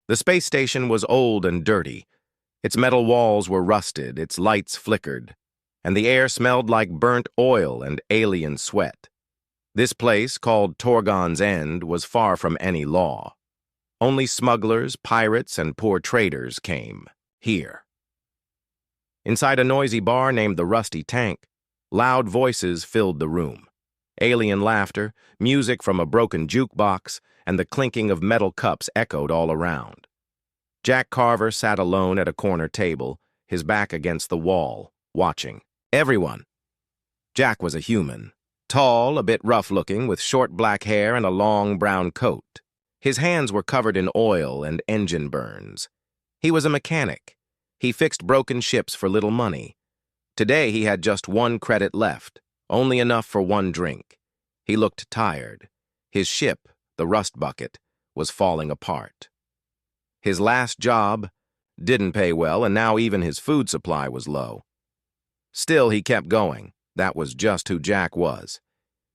The space station was old and dirty. Its metal walls were rusted, its lights flickered, and the air smelled like burnt oil and alien sweat. This place, called Torgon's End, was far from any law. Only smugglers, pirates, and poor traders came here. Inside a noisy bar named the Rusty Tank, loud voices filled the room. Alien laughter, music from a broken jukebox, and the clinking of metal cups echoed all around. Jack Carver sat alone at a corner table, his back against the wall, watching. Everyone. Jack was a human, tall, a bit rough-looking, with short black hair and a long brown coat. His hands were covered in oil and engine burns. He was a mechanic. He fixed broken ships for little money. Today he had just one credit left, only enough for one drink. He looked tired. His ship, the Rust Bucket, was falling apart. His last job didn't pay well, and now even his food supply was low. Still, he kept going. That was just who Jack was.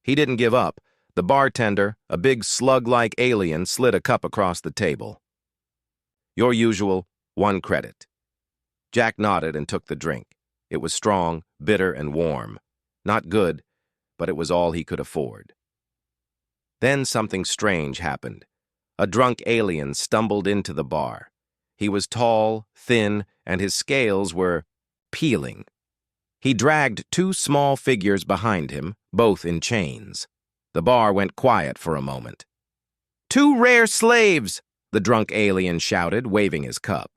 He didn't give up. The bartender, a big slug-like alien, slid a cup across the table. "Your usual, 1 credit." Jack nodded and took the drink. It was strong, bitter, and warm. Not good, but it was all he could afford. Then something strange happened. A drunk alien stumbled into the bar. He was tall, thin, and his scales were peeling. He dragged 2 small figures behind him, both in chains. The bar went quiet for a moment. "2 rare slaves!" the drunk alien shouted, waving his cup.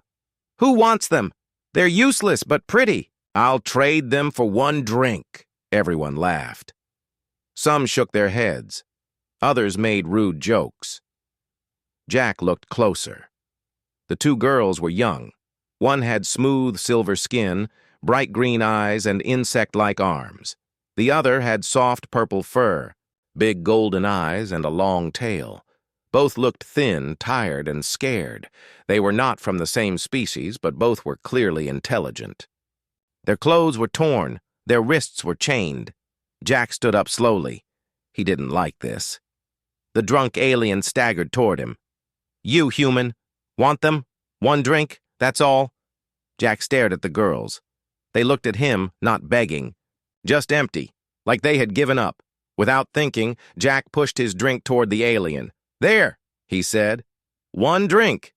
"Who wants them? They're useless but pretty." "I'll trade them for 1 drink," everyone laughed. Some shook their heads. Others made rude jokes. Jack looked closer. The 2 girls were young. One had smooth silver skin, bright green eyes, and insect-like arms. The other had soft purple fur, big golden eyes, and a long tail. Both looked thin, tired, and scared. They were not from the same species, but both were clearly intelligent. Their clothes were torn, their wrists were chained. Jack stood up slowly. He didn't like this. The drunk alien staggered toward him. "You, human. Want them? 1 drink? That's all?" Jack stared at the girls. They looked at him, not begging. Just empty, like they had given up. Without thinking, Jack pushed his drink toward the alien. "There," he said. 1 drink."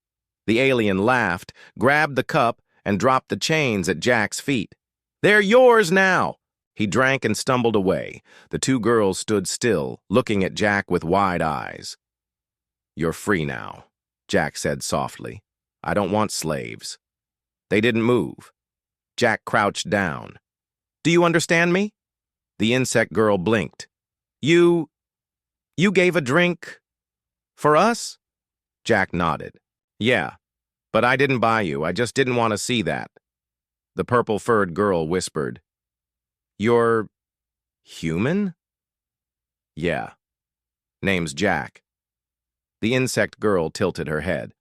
The alien laughed, grabbed the cup, and dropped the chains at Jack's feet. "They're yours now." He drank and stumbled away. The 2 girls stood still, looking at Jack with wide eyes. "You're free now," Jack said softly. "I don't want slaves." They didn't move. Jack crouched down. "Do you understand me?" The insect girl blinked. You gave a drink for us?" Jack nodded. "Yeah, but I didn't buy you. I just didn't want to see that." The purple-furred girl whispered. "You're human?" "Yeah. Name's Jack." The insect girl tilted her head.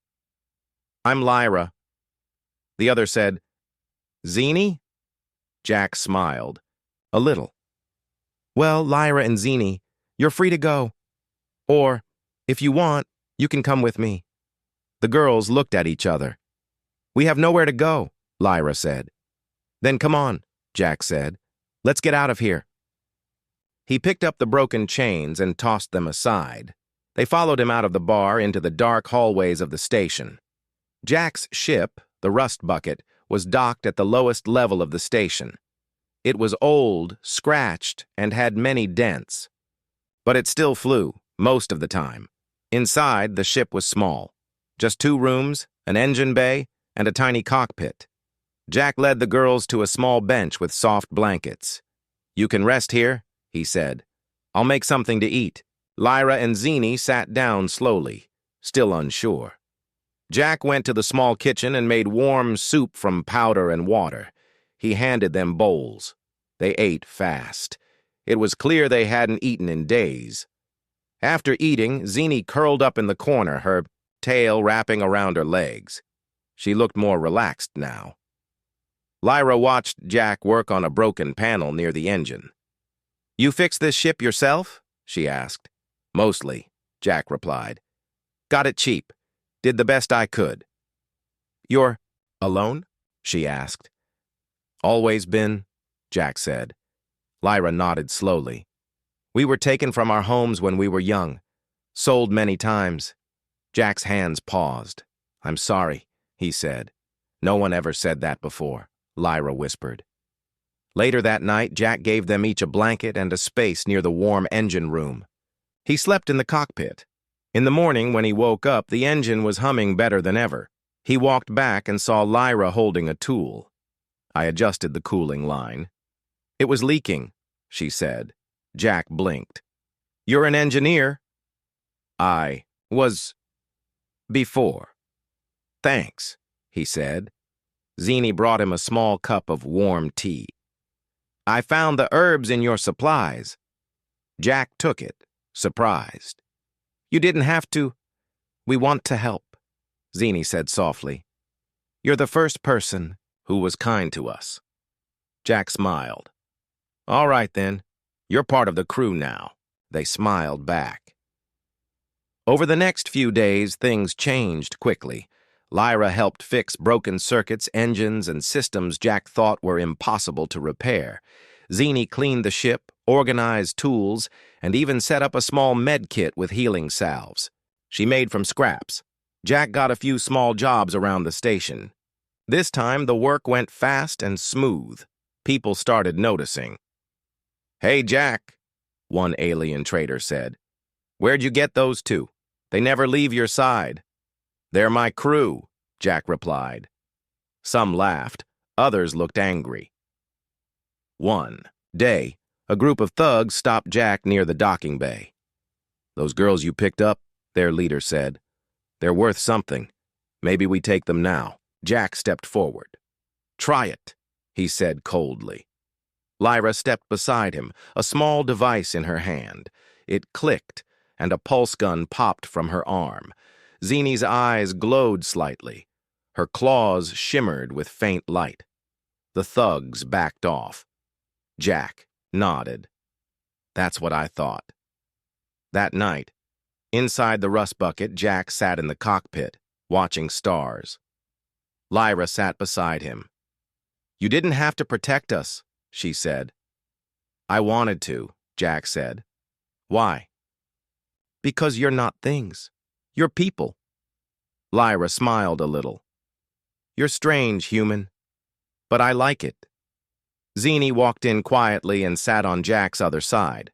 "I'm Lyra." The other said, "Zini?" Jack smiled. "A little." "Well, Lyra and Zini, you're free to go. Or, if you want, you can come with me." The girls looked at each other. "We have nowhere to go," Lyra said. "Then come on," Jack said. "Let's get out of here." He picked up the broken chains and tossed them aside. They followed him out of the bar into the dark hallways of the station. Jack's ship, the Rust Bucket, was docked at the lowest level of the station. It was old, scratched, and had many dents. But it still flew, most of the time. Inside, the ship was small. Just 2 rooms, an engine bay, and a tiny cockpit. Jack led the girls to a small bench with soft blankets. "You can rest here," he said. "I'll make something to eat." Lyra and Zini sat down slowly, still unsure. Jack went to the small kitchen and made warm soup from powder and water. He handed them bowls. They ate fast. It was clear they hadn't eaten in days. After eating, Zini curled up in the corner, her tail wrapping around her legs. She looked more relaxed now. Lyra watched Jack work on a broken panel near the engine. "You fixed this ship yourself?" she asked. "Mostly," Jack replied. "Got it cheap. Did the best I could. You're alone? She asked. Always been, Jack said. Lyra nodded slowly. We were taken from our homes when we were young. Sold many times. Jack's hands paused. I'm sorry, he said. No one ever said that before, Lyra whispered. Later that night, Jack gave them each a blanket and a space near the warm engine room. He slept in the cockpit. In the morning, when he woke up, the engine was humming better than ever. He walked back and saw Lyra holding a tool. I adjusted the cooling line. It was leaking, she said. Jack blinked. You're an engineer? I was before. Thanks, he said. Zini brought him a small cup of warm tea. I found the herbs in your supplies. Jack took it, surprised. You didn't have to. We want to help, Zini said softly. You're the first person who was kind to us. Jack smiled. All right then, you're part of the crew now. They smiled back. Over the next few days, things changed quickly. Lyra helped fix broken circuits, engines, and systems Jack thought were impossible to repair. Zini cleaned the ship, organized tools, and even set up a small med kit with healing salves. She made from scraps. Jack got a few small jobs around the station. This time, the work went fast and smooth. People started noticing. Hey, Jack, one alien trader said. Where'd you get those two? They never leave your side. They're my crew, Jack replied. Some laughed. Others looked angry. One day, a group of thugs stopped Jack near the docking bay. Those girls you picked up, their leader said. They're worth something. Maybe we take them now. Jack stepped forward. Try it, he said coldly. Lyra stepped beside him, a small device in her hand. It clicked, and a pulse gun popped from her arm. Zini's eyes glowed slightly. Her claws shimmered with faint light. The thugs backed off. Jack nodded. That's what I thought. That night, inside the rust bucket, Jack sat in the cockpit, watching stars. Lyra sat beside him. You didn't have to protect us, she said. I wanted to, Jack said. Why? Because you're not things. You're people. Lyra smiled a little. You're strange, human. But I like it. Zini walked in quietly and sat on Jack's other side.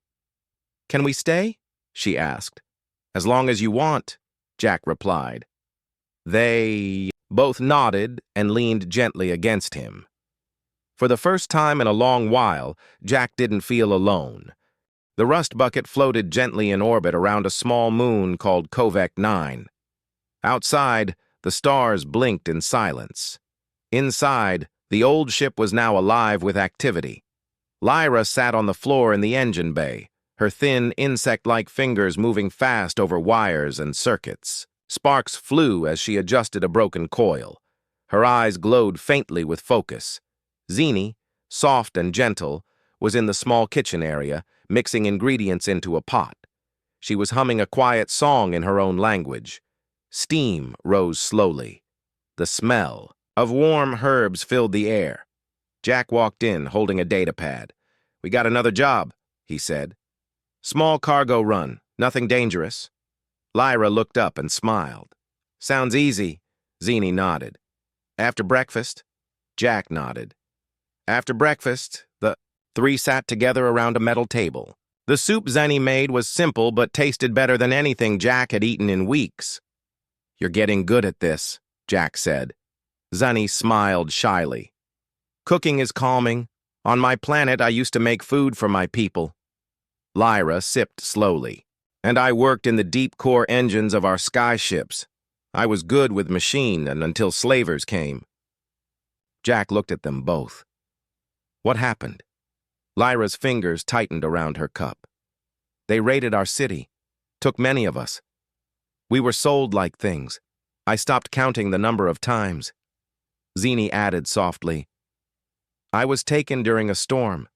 Can we stay? She asked. As long as you want, Jack replied. They both nodded and leaned gently against him. For the first time in a long while, Jack didn't feel alone. The rust bucket floated gently in orbit around a small moon called Covec 9. Outside, the stars blinked in silence. Inside, the old ship was now alive with activity. Lyra sat on the floor in the engine bay, her thin, insect-like fingers moving fast over wires and circuits. Sparks flew as she adjusted a broken coil. Her eyes glowed faintly with focus. Zini, soft and gentle, was in the small kitchen area, mixing ingredients into a pot. She was humming a quiet song in her own language. Steam rose slowly. The smell of warm herbs filled the air. Jack walked in, holding a data pad. We got another job, he said. Small cargo run, nothing dangerous. Lyra looked up and smiled. Sounds easy, Zini nodded. After breakfast? Jack nodded. After breakfast, the three sat together around a metal table. The soup Zini made was simple but tasted better than anything Jack had eaten in weeks. You're getting good at this, Jack said. Zini smiled shyly. Cooking is calming. On my planet, I used to make food for my people. Lyra sipped slowly. And I worked in the deep core engines of our sky ships. I was good with machine and until slavers came. Jack looked at them both. What happened? Lyra's fingers tightened around her cup. They raided our city, took many of us. We were sold like things. I stopped counting the number of times. Zini added softly. I was taken during a storm.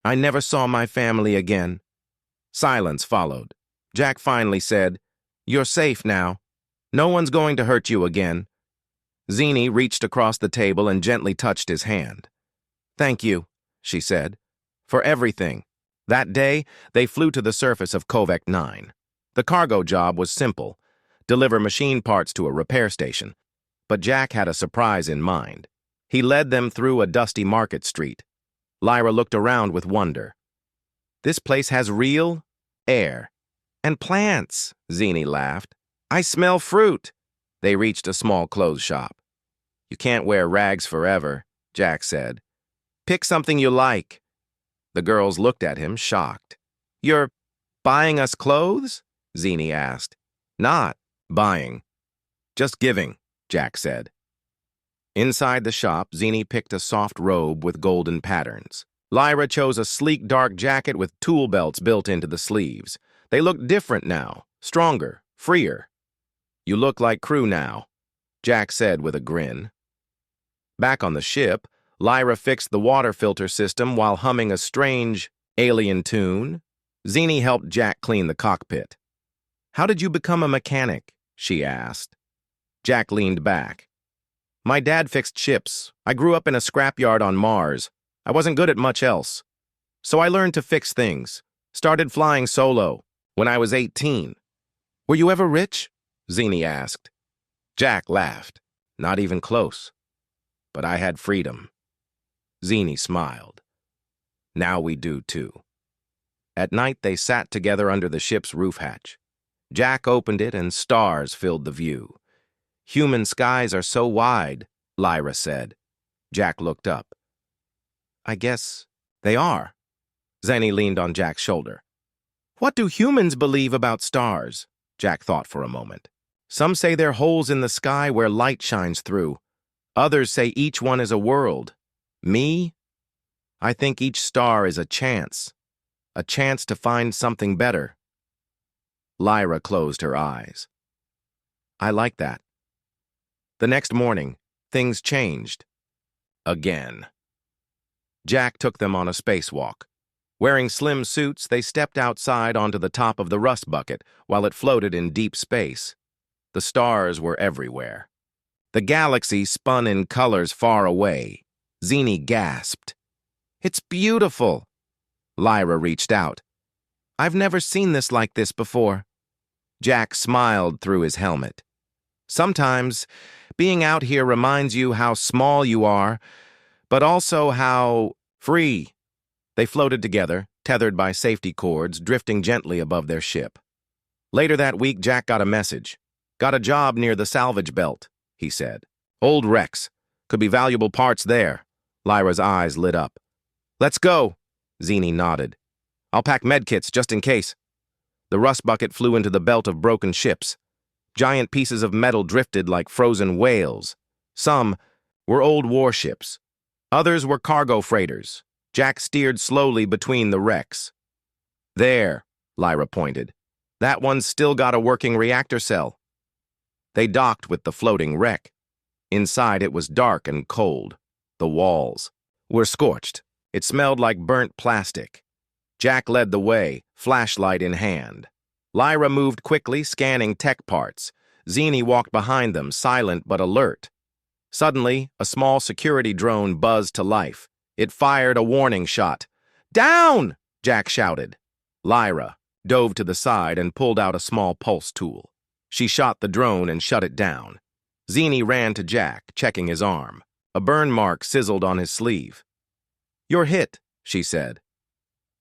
I never saw my family again. Silence followed. Jack finally said, You're safe now. No one's going to hurt you again. Zini reached across the table and gently touched his hand. Thank you, she said, for everything. That day, they flew to the surface of Kovek 9. The cargo job was simple: deliver machine parts to a repair station. But Jack had a surprise in mind. He led them through a dusty market street. Lyra looked around with wonder. This place has real air. And plants, Zini laughed. I smell fruit. They reached a small clothes shop. You can't wear rags forever, Jack said. Pick something you like. The girls looked at him, shocked. You're buying us clothes? Zini asked. Not buying. Just giving, Jack said. Inside the shop, Zini picked a soft robe with golden patterns. Lyra chose a sleek dark jacket with tool belts built into the sleeves. They looked different now, stronger, freer. You look like crew now, Jack said with a grin. Back on the ship, Lyra fixed the water filter system while humming a strange, alien tune. Zini helped Jack clean the cockpit. How did you become a mechanic? She asked. Jack leaned back. My dad fixed ships. I grew up in a scrapyard on Mars. I wasn't good at much else. So I learned to fix things. Started flying solo when I was 18. Were you ever rich? Zini asked. Jack laughed. Not even close. But I had freedom. Zini smiled. Now we do too. At night they sat together under the ship's roof hatch. Jack opened it and stars filled the view. Human skies are so wide, Lyra said. Jack looked up. I guess they are. Zini leaned on Jack's shoulder. What do humans believe about stars? Jack thought for a moment. Some say they're holes in the sky where light shines through. Others say each one is a world. Me? I think each star is a chance to find something better. Lyra closed her eyes. I like that. The next morning, things changed. Again. Jack took them on a spacewalk. Wearing slim suits, they stepped outside onto the top of the rust bucket while it floated in deep space. The stars were everywhere. The galaxy spun in colors far away. Zini gasped. It's beautiful. Lyra reached out. I've never seen this like this before. Jack smiled through his helmet. Sometimes, being out here reminds you how small you are, but also how free. They floated together, tethered by safety cords, drifting gently above their ship. Later that week, Jack got a message. Got a job near the salvage belt, he said. Old wrecks. Could be valuable parts there. Lyra's eyes lit up. Let's go, Zini nodded. I'll pack medkits just in case. The rust bucket flew into the belt of broken ships. Giant pieces of metal drifted like frozen whales. Some were old warships. Others were cargo freighters. Jack steered slowly between the wrecks. There, Lyra pointed. That one's still got a working reactor cell. They docked with the floating wreck. Inside it was dark and cold. The walls were scorched. It smelled like burnt plastic. Jack led the way, flashlight in hand. Lyra moved quickly, scanning tech parts. Zini walked behind them, silent but alert. Suddenly, a small security drone buzzed to life. It fired a warning shot. Down! Jack shouted. Lyra dove to the side and pulled out a small pulse tool. She shot the drone and shut it down. Zini ran to Jack, checking his arm. A burn mark sizzled on his sleeve. You're hit, she said.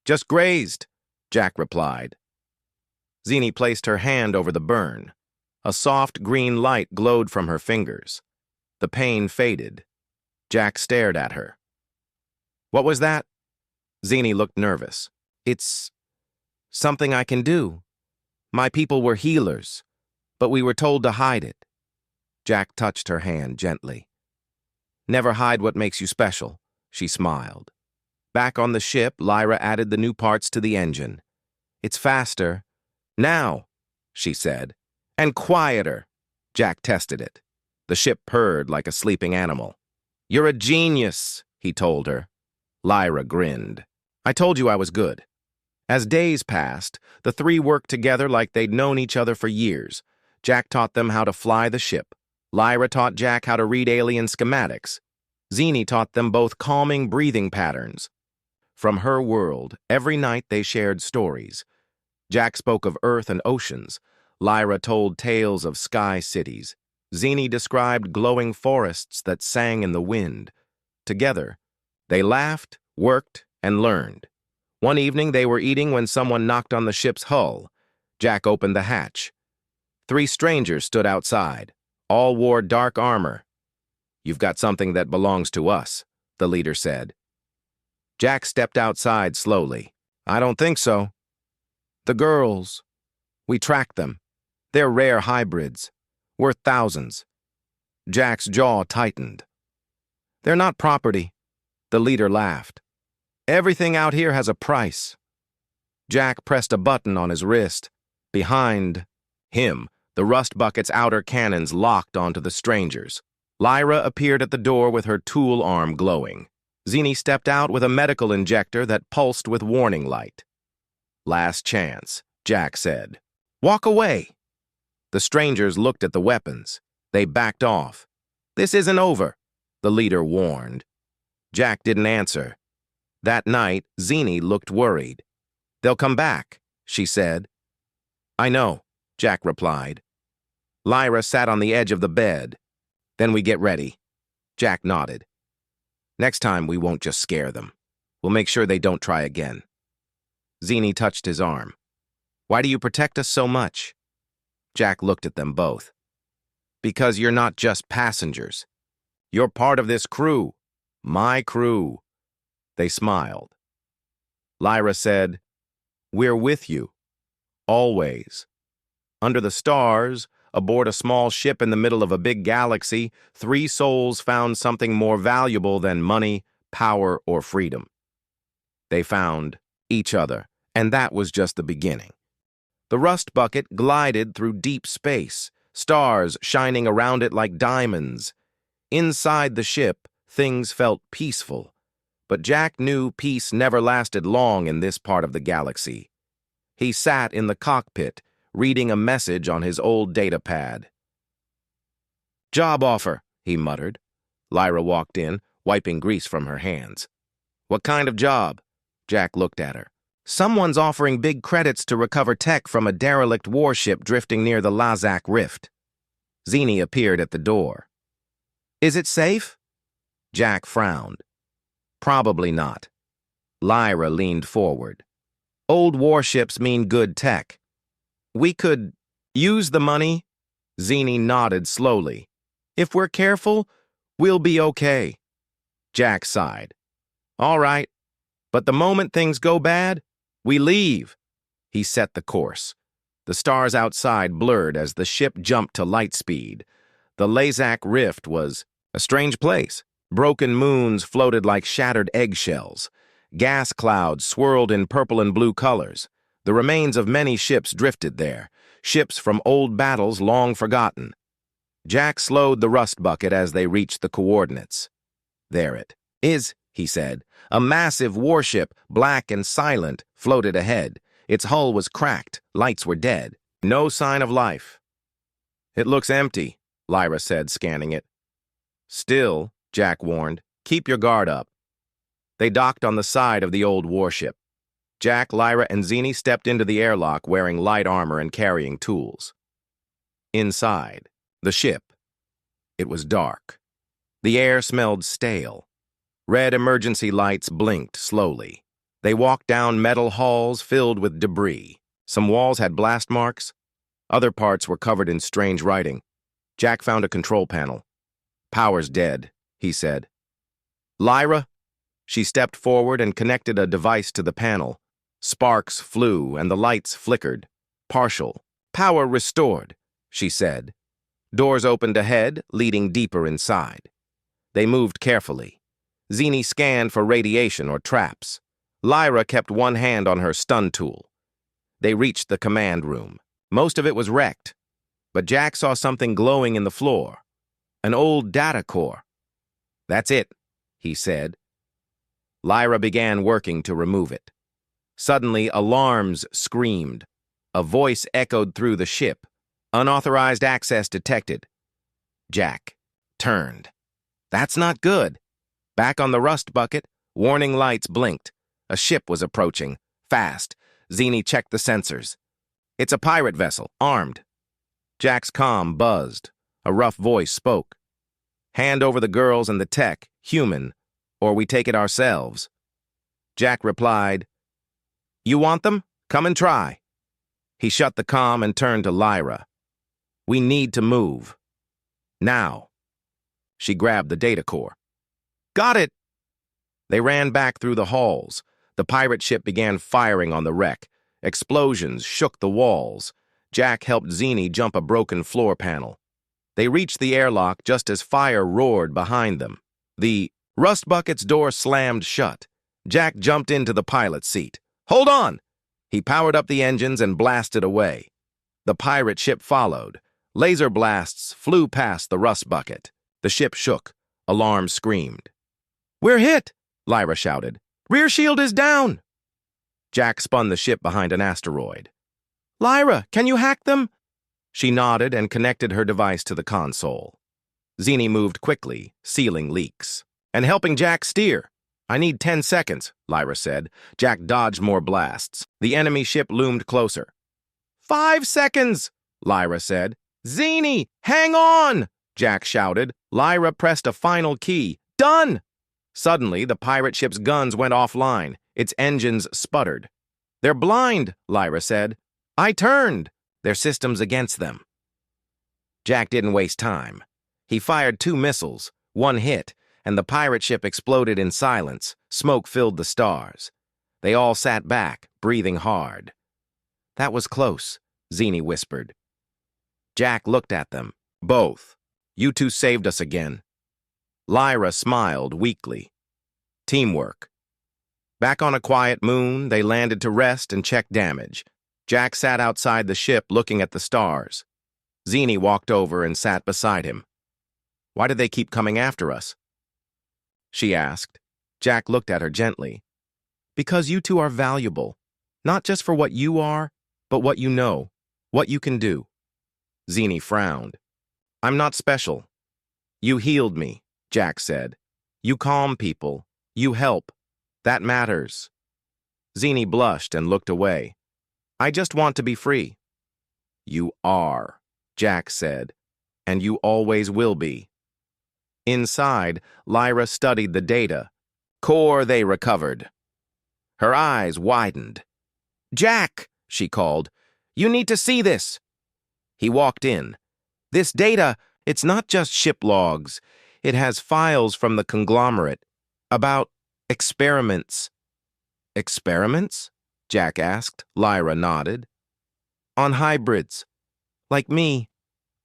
Just grazed, Jack replied. Zini placed her hand over the burn. A soft green light glowed from her fingers. The pain faded. Jack stared at her. What was that? Zini looked nervous. It's something I can do. My people were healers, but we were told to hide it. Jack touched her hand gently. Never hide what makes you special, she smiled. Back on the ship, Lyra added the new parts to the engine. It's faster. Now, she said. And quieter. Jack tested it. The ship purred like a sleeping animal. You're a genius, he told her. Lyra grinned. I told you I was good. As days passed, the three worked together like they'd known each other for years. Jack taught them how to fly the ship. Lyra taught Jack how to read alien schematics. Zini taught them both calming breathing patterns. From her world, every night they shared stories. Jack spoke of Earth and oceans. Lyra told tales of sky cities. Zini described glowing forests that sang in the wind. Together, they laughed, worked, and learned. One evening they were eating when someone knocked on the ship's hull. Jack opened the hatch. 3 strangers stood outside. All wore dark armor. "You've got something that belongs to us," the leader said. Jack stepped outside slowly. "I don't think so." "The girls. We tracked them. They're rare hybrids, worth thousands." Jack's jaw tightened. "They're not property." The leader laughed. "Everything out here has a price." Jack pressed a button on his wrist. Behind him, the rust bucket's outer cannons locked onto the strangers. Lyra appeared at the door with her tool arm glowing. Zini stepped out with a medical injector that pulsed with warning light. "Last chance," Jack said. "Walk away." The strangers looked at the weapons. They backed off. "This isn't over," the leader warned. Jack didn't answer. That night, Zini looked worried. "They'll come back," she said. "I know," Jack replied. Lyra sat on the edge of the bed. "Then we get ready." Jack nodded. "Next time, we won't just scare them. We'll make sure they don't try again." Zini touched his arm. "Why do you protect us so much?" Jack looked at them both. "Because you're not just passengers. You're part of this crew. My crew." They smiled. Lyra said, "We're with you. Always." Under the stars, aboard a small ship in the middle of a big galaxy, 3 souls found something more valuable than money, power, or freedom. They found each other, and that was just the beginning. The rust bucket glided through deep space, stars shining around it like diamonds. Inside the ship, things felt peaceful. But Jack knew peace never lasted long in this part of the galaxy. He sat in the cockpit, reading a message on his old data pad. "Job offer," he muttered. Lyra walked in, wiping grease from her hands. "What kind of job?" Jack looked at her. "Someone's offering big credits to recover tech from a derelict warship drifting near the Lazak Rift." Zini appeared at the door. "Is it safe?" Jack frowned. "Probably not." Lyra leaned forward. "Old warships mean good tech. We could use the money." Zini nodded slowly. "If we're careful, we'll be okay." Jack sighed. "All right, but the moment things go bad, we leave." He set the course. The stars outside blurred as the ship jumped to light speed. The Lazak Rift was a strange place. Broken moons floated like shattered eggshells. Gas clouds swirled in purple and blue colors. The remains of many ships drifted there, ships from old battles long forgotten. Jack slowed the rust bucket as they reached the coordinates. "There it is," he said. A massive warship, black and silent, floated ahead. Its hull was cracked, lights were dead. No sign of life. "It looks empty," Lyra said, scanning it. "Still," Jack warned, "keep your guard up." They docked on the side of the old warship. Jack, Lyra, and Zini stepped into the airlock wearing light armor and carrying tools. Inside, the ship. It was dark. The air smelled stale. Red emergency lights blinked slowly. They walked down metal halls filled with debris. Some walls had blast marks. Other parts were covered in strange writing. Jack found a control panel. "Power's dead," he said. "Lyra?" She stepped forward and connected a device to the panel. Sparks flew and the lights flickered. "Partial. Power restored," she said. Doors opened ahead, leading deeper inside. They moved carefully. Zini scanned for radiation or traps. Lyra kept one hand on her stun tool. They reached the command room. Most of it was wrecked, but Jack saw something glowing in the floor. An old data core. "That's it," he said. Lyra began working to remove it. Suddenly, alarms screamed. A voice echoed through the ship. Unauthorized access detected. Jack turned. That's not good. Back on the rust bucket, warning lights blinked. A ship was approaching. Fast. Zini checked the sensors. It's a pirate vessel, armed. Jack's comm buzzed. A rough voice spoke. Hand over the girls and the tech, human, or we take it ourselves. Jack replied, You want them? Come and try. He shut the comm and turned to Lyra. We need to move. Now. She grabbed the data core. Got it! They ran back through the halls. The pirate ship began firing on the wreck. Explosions shook the walls. Jack helped Zini jump a broken floor panel. They reached the airlock just as fire roared behind them. The rust bucket's door slammed shut. Jack jumped into the pilot's seat. Hold on! He powered up the engines and blasted away. The pirate ship followed. Laser blasts flew past the rust bucket. The ship shook. Alarm screamed. We're hit! Lyra shouted. Rear shield is down! Jack spun the ship behind an asteroid. Lyra, can you hack them? She nodded and connected her device to the console. Zini moved quickly, sealing leaks, and helping Jack steer. I need 10 seconds, Lyra said. Jack dodged more blasts. The enemy ship loomed closer. 5 seconds, Lyra said. Zini, hang on! Jack shouted. Lyra pressed a final key. Done! Suddenly, the pirate ship's guns went offline. Its engines sputtered. They're blind, Lyra said. I turned. Their systems against them. Jack didn't waste time. He fired 2 missiles, 1 hit, and the pirate ship exploded in silence. Smoke filled the stars. They all sat back, breathing hard. That was close, Zini whispered. Jack looked at them. Both. You two saved us again. Lyra smiled weakly. Teamwork. Back on a quiet moon, they landed to rest and check damage. Jack sat outside the ship looking at the stars. Zini walked over and sat beside him. Why do they keep coming after us? She asked. Jack looked at her gently. Because you two are valuable, not just for what you are, but what you know, what you can do. Zini frowned. I'm not special. You healed me, Jack said. You calm people. You help. That matters. Zini blushed and looked away. I just want to be free. You are, Jack said, and you always will be. Inside, Lyra studied the data. Core they recovered. Her eyes widened. Jack, she called, you need to see this. He walked in. This data, it's not just ship logs. It has files from the conglomerate about experiments. Experiments? Jack asked. Lyra nodded. On hybrids. Like me.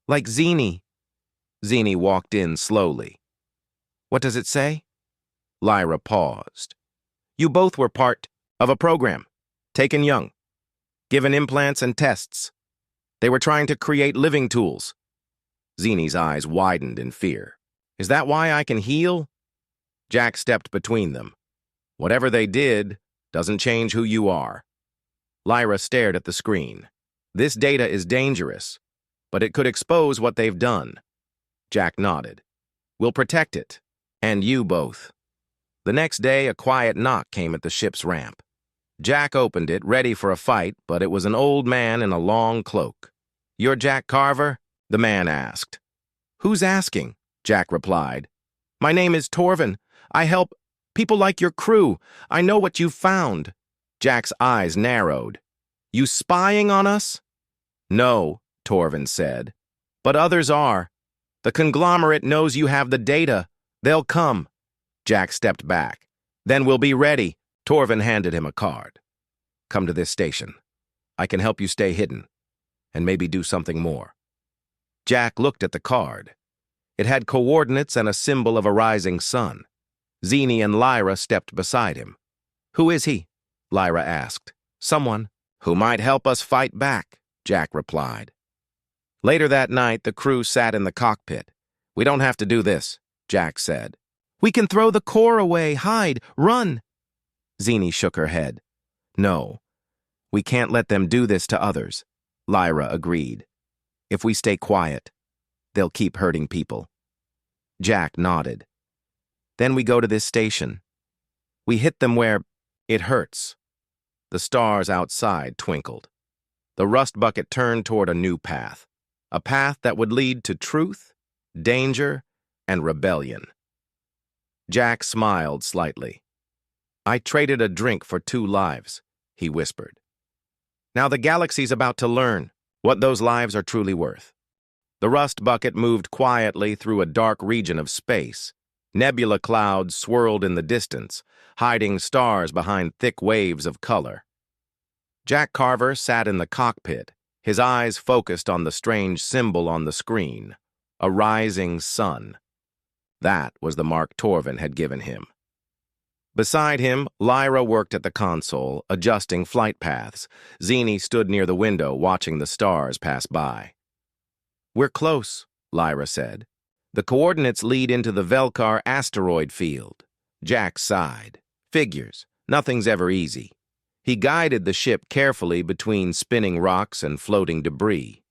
Like Zini. Zini walked in slowly. What does it say? Lyra paused. You both were part of a program, taken young, given implants and tests. They were trying to create living tools. Zini's eyes widened in fear. Is that why I can heal? Jack stepped between them. Whatever they did doesn't change who you are. Lyra stared at the screen. This data is dangerous, but it could expose what they've done. Jack nodded. We'll protect it, and you both. The next day, a quiet knock came at the ship's ramp. Jack opened it, ready for a fight, but it was an old man in a long cloak. You're Jack Carver? The man asked. Who's asking? Jack replied. My name is Torvin. I help people like your crew. I know what you've found. Jack's eyes narrowed. You spying on us? No, Torvin said. But others are. The conglomerate knows you have the data. They'll come. Jack stepped back. Then we'll be ready. Torvin handed him a card. Come to this station. I can help you stay hidden, and maybe do something more. Jack looked at the card. It had coordinates and a symbol of a rising sun. Zini and Lyra stepped beside him. Who is he? Lyra asked. Someone who might help us fight back, Jack replied. Later that night, the crew sat in the cockpit. We don't have to do this, Jack said. We can throw the core away, hide, run. Zini shook her head. No, we can't let them do this to others, Lyra agreed. If we stay quiet, they'll keep hurting people. Jack nodded. Then we go to this station. We hit them where it hurts. The stars outside twinkled. The rust bucket turned toward a new path, a path that would lead to truth, danger, and rebellion. Jack smiled slightly. I traded a drink for 2 lives, he whispered. Now the galaxy's about to learn what those lives are truly worth. The rust bucket moved quietly through a dark region of space. Nebula clouds swirled in the distance, hiding stars behind thick waves of color. Jack Carver sat in the cockpit, his eyes focused on the strange symbol on the screen, a rising sun. That was the mark Torvin had given him. Beside him, Lyra worked at the console, adjusting flight paths. Zini stood near the window, watching the stars pass by. We're close, Lyra said. The coordinates lead into the Velkar asteroid field. Jack sighed. Figures. Nothing's ever easy. He guided the ship carefully between spinning rocks and floating debris.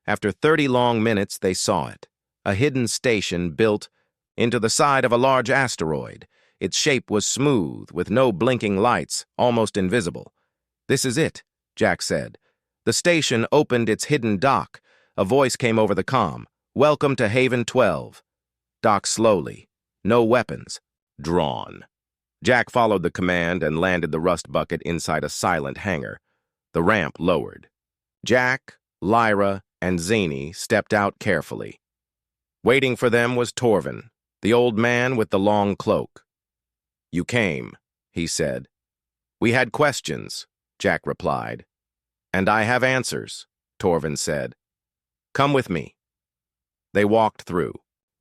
After 30 long minutes, they saw it. A hidden station built into the side of a large asteroid. Its shape was smooth, with no blinking lights, almost invisible. This is it, Jack said. The station opened its hidden dock. A voice came over the comm. Welcome to Haven 12. Dock slowly. No weapons. Drawn. Jack followed the command and landed the rust bucket inside a silent hangar. The ramp lowered. Jack, Lyra, and Zini stepped out carefully. Waiting for them was Torvin, the old man with the long cloak. You came, he said. We had questions, Jack replied. And I have answers, Torvin said. Come with me. They walked through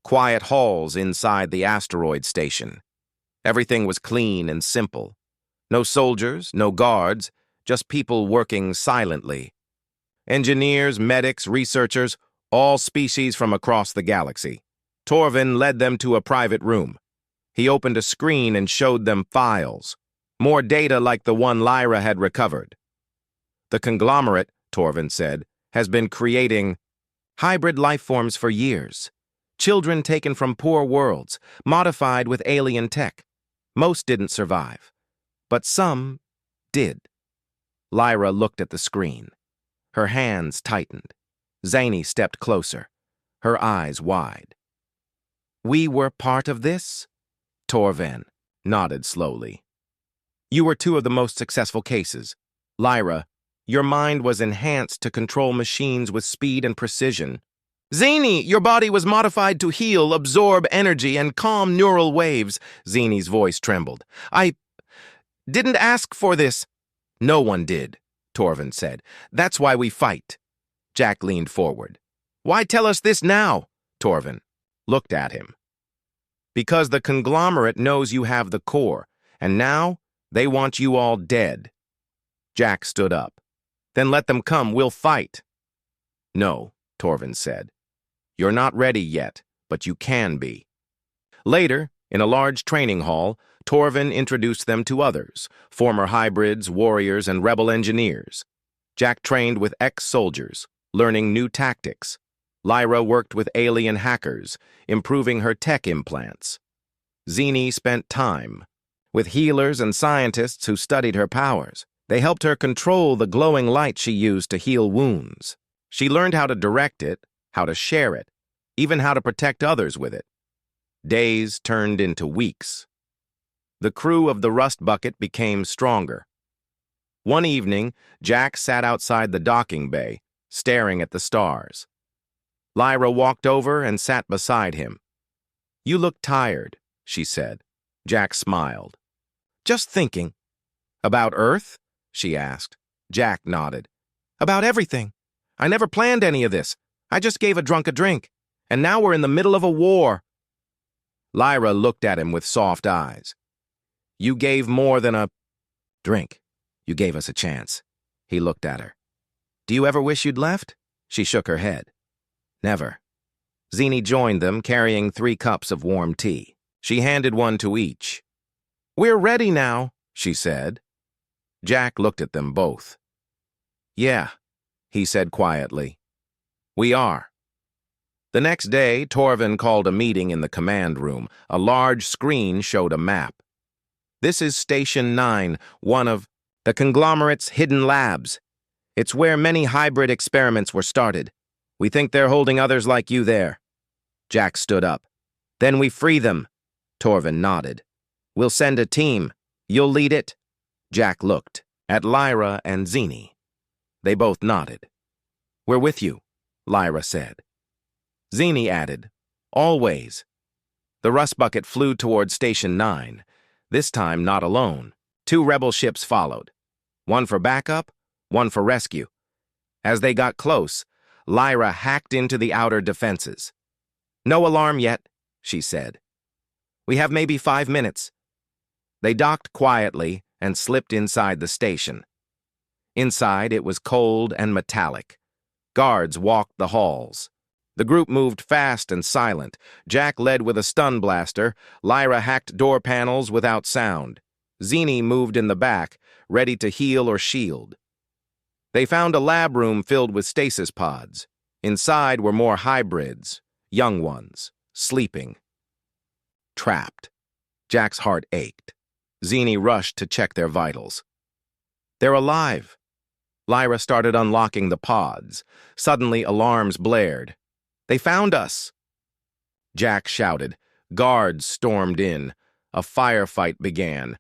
quiet halls inside the asteroid station. Everything was clean and simple. No soldiers, no guards, just people working silently. Engineers, medics, researchers, all species from across the galaxy. Torvin led them to a private room. He opened a screen and showed them files. More data like the one Lyra had recovered. The conglomerate, Torvin said, has been creating hybrid life forms for years. Children taken from poor worlds, modified with alien tech. Most didn't survive, but some did. Lyra looked at the screen. Her hands tightened. Zini stepped closer, her eyes wide. We were part of this? Torvin nodded slowly. You were 2 of the most successful cases. Lyra, your mind was enhanced to control machines with speed and precision. Zini, your body was modified to heal, absorb energy, and calm neural waves. Zini's voice trembled. I didn't ask for this. No one did, Torvin said. That's why we fight. Jack leaned forward. Why tell us this now? Torvin looked at him. Because the conglomerate knows you have the core, and now they want you all dead. Jack stood up. Then let them come, we'll fight. No, Torvin said. You're not ready yet, but you can be. Later, in a large training hall, Torvin introduced them to others, former hybrids, warriors, and rebel engineers. Jack trained with ex-soldiers, learning new tactics. Lyra worked with alien hackers, improving her tech implants. Zini spent time with healers and scientists who studied her powers. They helped her control the glowing light she used to heal wounds. She learned how to direct it, how to share it, even how to protect others with it. Days turned into weeks. The crew of the rust bucket became stronger. One evening, Jack sat outside the docking bay, staring at the stars. Lyra walked over and sat beside him. You look tired, she said. Jack smiled. Just thinking. About Earth? She asked. Jack nodded. About everything. I never planned any of this. I just gave a drunk a drink. And now we're in the middle of a war. Lyra looked at him with soft eyes. You gave more than a drink. You gave us a chance. He looked at her. Do you ever wish you'd left? She shook her head. Never. Zini joined them, carrying 3 cups of warm tea. She handed one to each. We're ready now, she said. Jack looked at them both. Yeah, he said quietly. We are. The next day, Torvin called a meeting in the command room. A large screen showed a map. This is Station 9, one of the conglomerate's hidden labs. It's where many hybrid experiments were started. We think they're holding others like you there. Jack stood up. Then we free them. Torvin nodded. We'll send a team. You'll lead it? Jack looked at Lyra and Zini. They both nodded. We're with you, Lyra said. Zini added, always. The rust bucket flew toward Station 9, this time not alone. 2 rebel ships followed, one for backup, one for rescue. As they got close, Lyra hacked into the outer defenses. No alarm yet, she said. We have maybe 5 minutes. They docked quietly and slipped inside the station. Inside, it was cold and metallic. Guards walked the halls. The group moved fast and silent. Jack led with a stun blaster. Lyra hacked door panels without sound. Zini moved in the back, ready to heal or shield. They found a lab room filled with stasis pods. Inside were more hybrids, young ones, sleeping. Trapped. Jack's heart ached. Zini rushed to check their vitals. They're alive. Lyra started unlocking the pods. Suddenly, alarms blared. They found us! Jack shouted. Guards stormed in. A firefight began.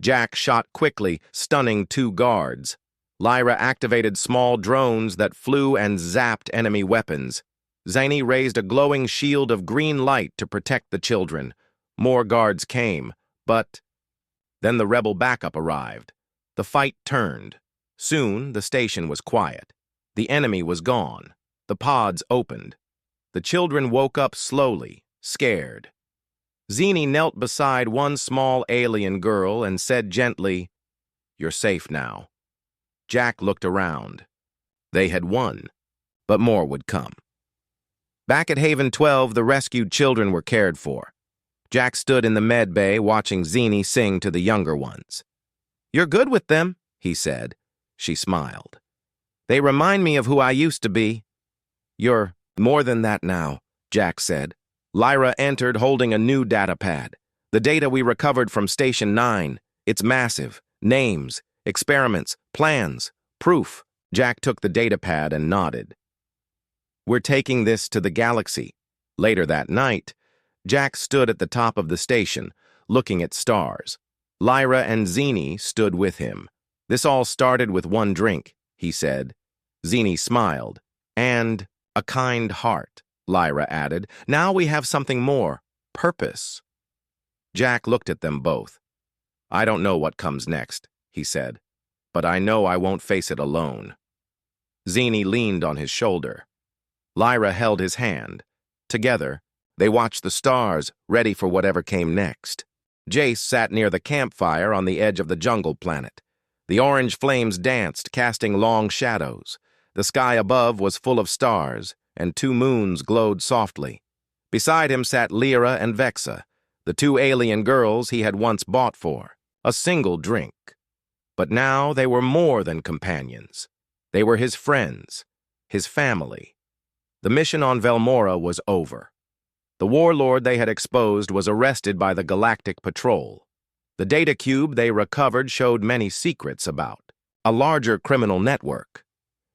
Jack shot quickly, stunning 2 guards. Lyra activated small drones that flew and zapped enemy weapons. Zini raised a glowing shield of green light to protect the children. More guards came, but then the rebel backup arrived. The fight turned. Soon, the station was quiet. The enemy was gone. The pods opened. The children woke up slowly, scared. Zini knelt beside one small alien girl and said gently, You're safe now. Jack looked around. They had won, but more would come. Back at Haven 12, the rescued children were cared for. Jack stood in the med bay watching Zini sing to the younger ones. You're good with them, he said. She smiled. They remind me of who I used to be. You're more than that now, Jack said. Lyra entered holding a new data pad. The data we recovered from Station 9. It's massive. Names, experiments, plans, proof. Jack took the data pad and nodded. We're taking this to the galaxy. Later that night, Jack stood at the top of the station, looking at stars. Lyra and Zini stood with him. This all started with one drink, he said. Zini smiled. And a kind heart, Lyra added. Now we have something more. Purpose. Jack looked at them both. I don't know what comes next, he said, but I know I won't face it alone. Zini leaned on his shoulder. Lyra held his hand. Together, they watched the stars, ready for whatever came next. Jace sat near the campfire on the edge of the jungle planet. The orange flames danced, casting long shadows. The sky above was full of stars, and 2 moons glowed softly. Beside him sat Lyra and Vexa, the 2 alien girls he had once bought for. A single drink. But now they were more than companions. They were his friends, his family. The mission on Velmora was over. The warlord they had exposed was arrested by the Galactic Patrol. The data cube they recovered showed many secrets about a larger criminal network.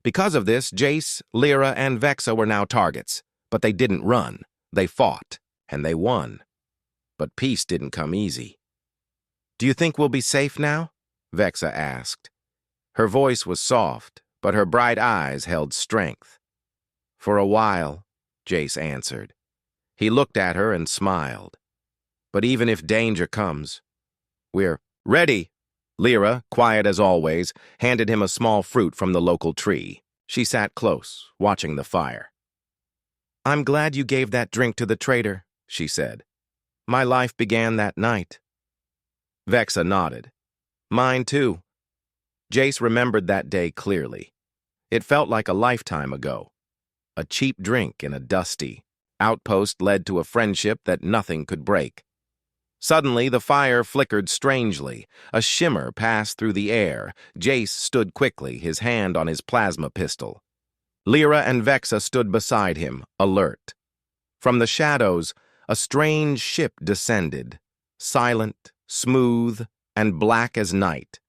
Because of this, Jace, Lyra, and Vexa were now targets. But they didn't run. They fought, and they won. But peace didn't come easy. Do you think we'll be safe now? Vexa asked. Her voice was soft, but her bright eyes held strength. For a while, Jace answered. He looked at her and smiled. But even if danger comes, we're ready. Lyra, quiet as always, handed him a small fruit from the local tree. She sat close, watching the fire. I'm glad you gave that drink to the traitor, she said. My life began that night. Vexa nodded. Mine too. Jace remembered that day clearly. It felt like a lifetime ago. A cheap drink in a dusty outpost led to a friendship that nothing could break. Suddenly, the fire flickered strangely. A shimmer passed through the air. Jace stood quickly, his hand on his plasma pistol. Lyra and Vexa stood beside him, alert. From the shadows, a strange ship descended, silent, smooth, and black as night.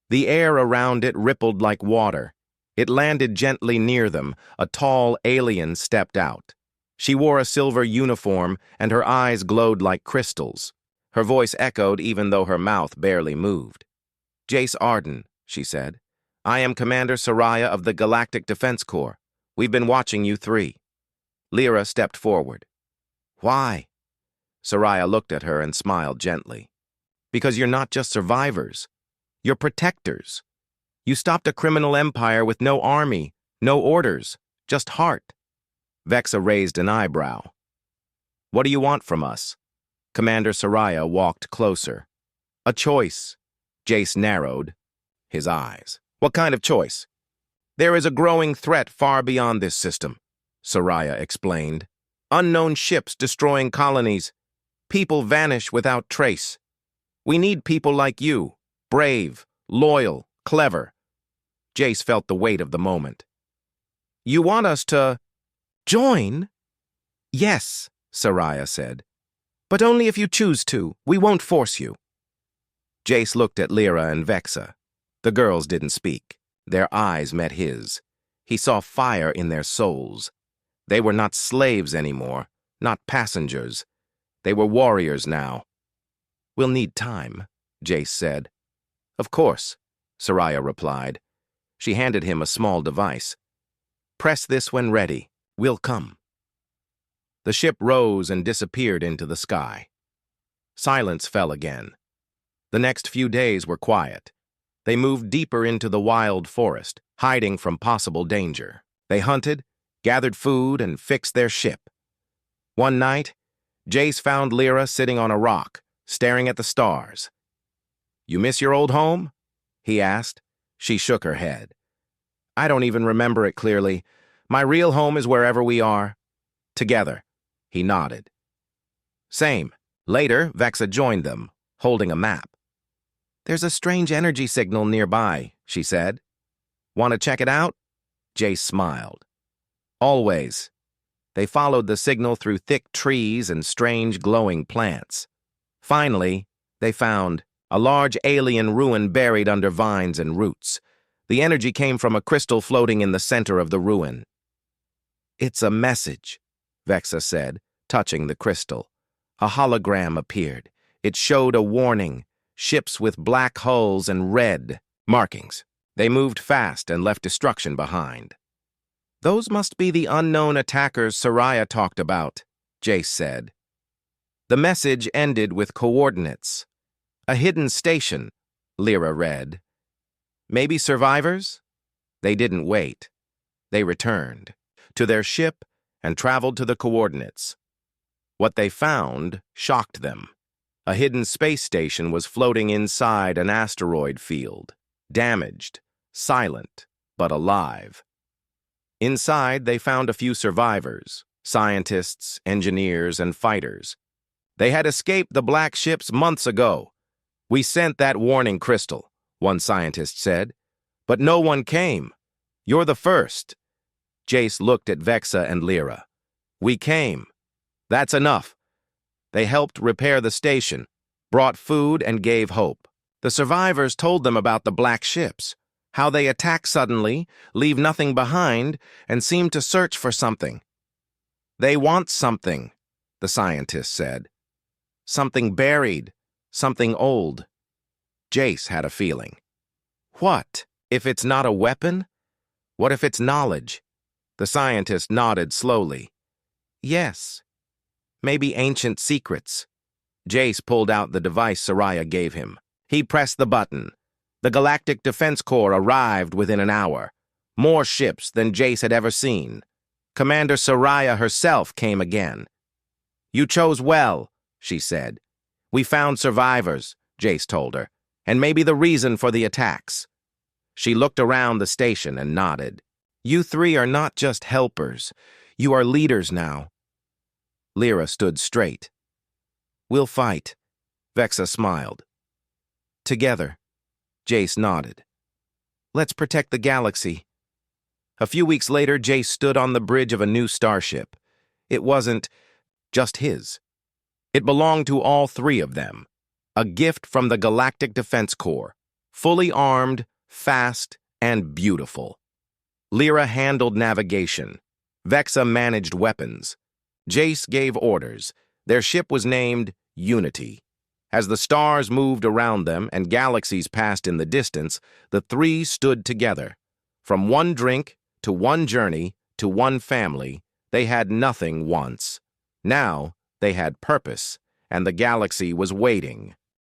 The air around it rippled like water. It landed gently near them. A tall alien stepped out. She wore a silver uniform, and her eyes glowed like crystals. Her voice echoed even though her mouth barely moved. "Jace Arden," she said. "I am Commander Soraya of the Galactic Defense Corps. We've been watching you three." Lyra stepped forward. "Why?" Soraya looked at her and smiled gently. "Because you're not just survivors. You're protectors. You stopped a criminal empire with no army, no orders, just heart." Vexa raised an eyebrow. "What do you want from us?" Commander Soraya walked closer. "A choice." Jace narrowed his eyes. "What kind of choice?" "There is a growing threat far beyond this system," Soraya explained. "Unknown ships destroying colonies. People vanish without trace. We need people like you, brave, loyal, clever." Jace felt the weight of the moment. "You want us to join?" "Yes," Soraya said. "But only if you choose to. We won't force you." Jace looked at Lyra and Vexa. The girls didn't speak. Their eyes met his. He saw fire in their souls. They were not slaves anymore, not passengers. They were warriors now. "We'll need time," Jace said. "Of course," Soraya replied. She handed him a small device. "Press this when ready. We'll come." The ship rose and disappeared into the sky. Silence fell again. The next few days were quiet. They moved deeper into the wild forest, hiding from possible danger. They hunted, gathered food, and fixed their ship. One night, Jace found Lyra sitting on a rock, staring at the stars. "You miss your old home?" he asked. She shook her head. "I don't even remember it clearly. My real home is wherever we are. Together." He nodded. "Same." Later, Vexa joined them, holding a map. "There's a strange energy signal nearby," she said. "Want to check it out?" Jace smiled. "Always." They followed the signal through thick trees and strange glowing plants. Finally, they found a large alien ruin buried under vines and roots. The energy came from a crystal floating in the center of the ruin. "It's a message," Vexa said, touching the crystal. A hologram appeared. It showed a warning, ships with black hulls and red markings. They moved fast and left destruction behind. "Those must be the unknown attackers Soraya talked about," Jace said. The message ended with coordinates. "A hidden station," Lyra read. "Maybe survivors?" They didn't wait. They returned to their ship and traveled to the coordinates. What they found shocked them. A hidden space station was floating inside an asteroid field, damaged, silent, but alive. Inside, they found a few survivors, scientists, engineers, and fighters. "They had escaped the black ships months ago. We sent that warning crystal," one scientist said. "But no one came. You're the first." Jace looked at Vexa and Lyra. "We came. That's enough." They helped repair the station, brought food, and gave hope. The survivors told them about the black ships, how they attack suddenly, leave nothing behind, and seem to search for something. "They want something," the scientist said. "Something buried, something old." Jace had a feeling. What? If it's not a weapon? What if it's knowledge? The scientist nodded slowly. "Yes. Maybe ancient secrets." Jace pulled out the device Soraya gave him. He pressed the button. The Galactic Defense Corps arrived within an hour. More ships than Jace had ever seen. Commander Soraya herself came again. "You chose well," she said. "We found survivors," Jace told her, "and maybe the reason for the attacks." She looked around the station and nodded. "You three are not just helpers. You are leaders now." Lyra stood straight. "We'll fight," Vexa smiled. "Together," Jace nodded. "Let's protect the galaxy." A few weeks later, Jace stood on the bridge of a new starship. It wasn't just his. It belonged to all three of them. A gift from the Galactic Defense Corps. Fully armed, fast, and beautiful. Lyra handled navigation. Vexa managed weapons. Jace gave orders. Their ship was named Unity. As the stars moved around them and galaxies passed in the distance, the three stood together. From one drink, to one journey, to one family, they had nothing once. Now, they had purpose, and the galaxy was waiting.